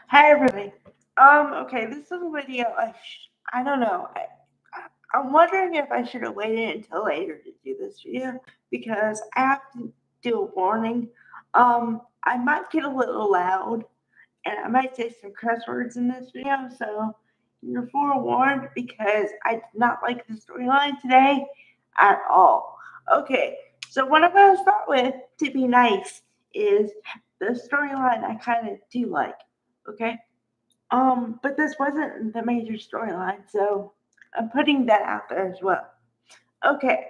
Hi everybody. Okay, this is a video. I don't know. I'm wondering if I should have waited until later to do this video because I have to do a warning. I might get a little loud and I might say some curse words in this video, so you're forewarned because I did not like the storyline today at all. Okay, so what I'm going to start with to be nice is the storyline I kind of do like. Okay, but this wasn't the major storyline, so I'm putting that out there as well. Okay,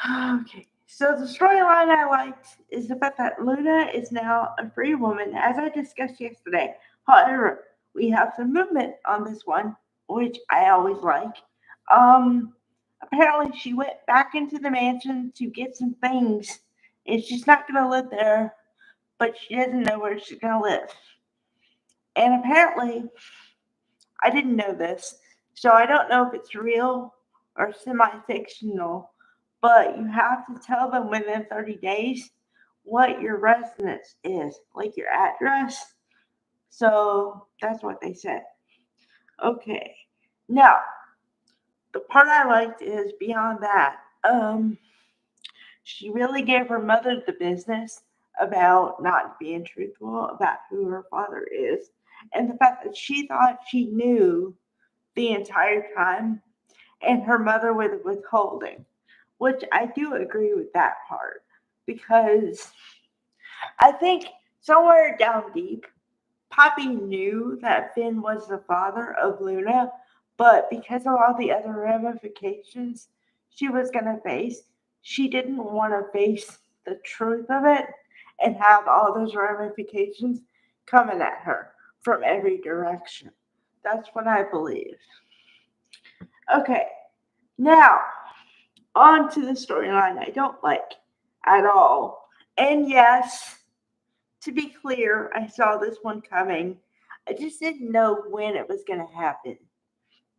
okay. So the storyline I liked is the fact that Luna is now a free woman, as I discussed yesterday. However, we have some movement on this one, which I always like. Um, Apparently she went back into the mansion to get some things, and she's not gonna live there, but she doesn't know where she's gonna live. And apparently I didn't know this, so I don't know if it's real or semi fictional, but you have to tell them within 30 days what your residence is, like your address. So that's what they said. Okay. Now, the part I liked is beyond that. She really gave her mother the business about not being truthful about who her father is, and the fact that she thought she knew the entire time and her mother with withholding, which I do agree with that part because I think somewhere down deep, Poppy knew that Finn was the father of Luna, but because of all the other ramifications she was going to face, she didn't want to face the truth of it and have all those ramifications coming at her from every direction. That's what I believe. Okay, now on to the storyline I don't like at all. And yes, to be clear, I saw this one coming. I just didn't know when it was going to happen,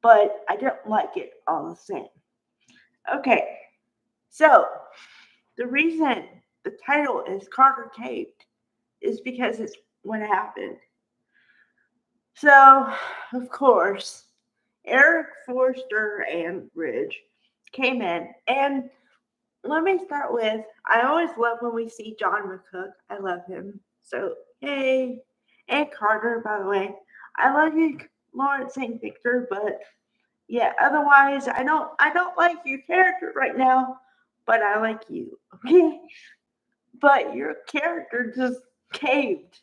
but I don't like it all the same. Okay, so the reason the title is Carter Caved is because it's what happened. So, of course, Eric Forster and Ridge came in, and let me start with I always love when we see John McCook. I love him. So yay. And Carter, by the way. I love you, Lawrence St. Victor, but yeah, otherwise I don't like your character right now, but I like you. Okay? But your character just caved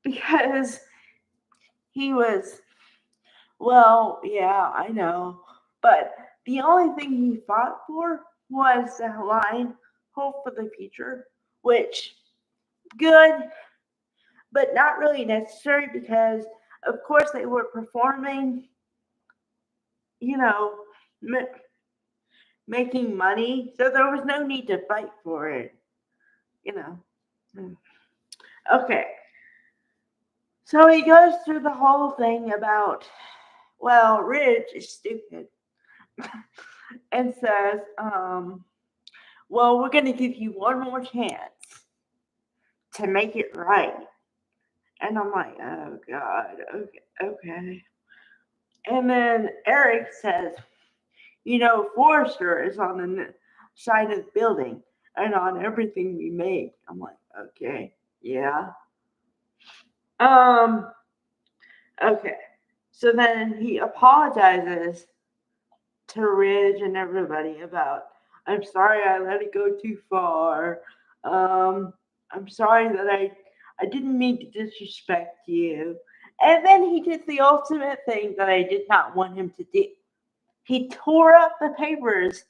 because he was well, yeah, I know. But the only thing he fought for was the line hope for the future, which good, but not really necessary because, of course, they were performing, you know, m- making money, so there was no need to fight for it, you know. Mm. Okay, so he goes through the whole thing about, well, Ridge is stupid and says, well, we're going to give you one more chance to make it right. And I'm like, oh God, okay, okay. And then Eric says, Forrester is on the side of the building and on everything we make. I'm like, okay, yeah. Um, okay. So then he apologizes to Ridge and everybody about, I'm sorry I let it go too far. Um, I'm sorry that I didn't mean to disrespect you. And then he did the ultimate thing that I did not want him to do. He tore up the papers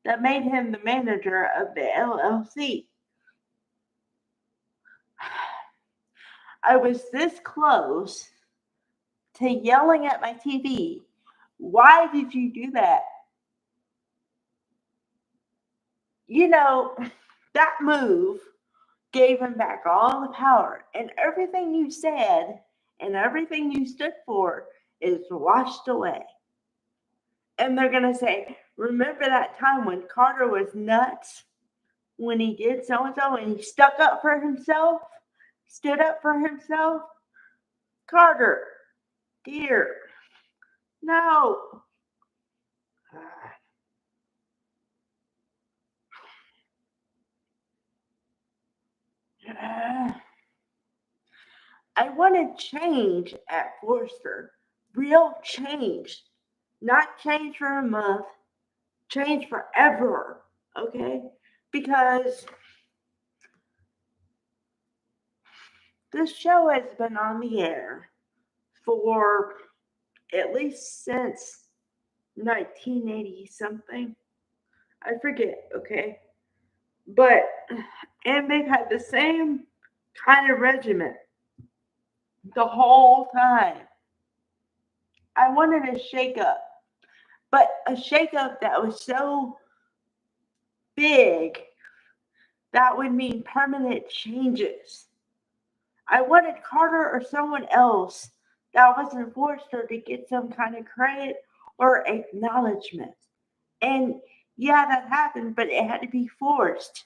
that made him the manager of the LLC. I was this close to yelling at my TV. Why did you do that? You know, that move gave him back all the power, and everything you said and everything you stood for is washed away. And they're going to say, remember that time when Carter was nuts? When he did so and so and he stuck up for himself, stood up for himself? Carter, dear, no. I wanted change at Forster. Real change. Not change for a month, change forever. Okay? Because this show has been on the air for at least since 1980 something. I forget, okay? But, and they've had the same kind of regiment the whole time. I wanted a shakeup, but a shakeup that was so big that would mean permanent changes. I wanted Carter or someone else that wasn't Forster to get some kind of credit or acknowledgement. And yeah, that happened, but it had to be forced.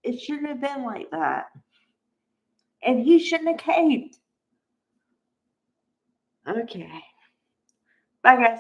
It shouldn't have been like that. And he shouldn't have caved. Okay. Bye, guys.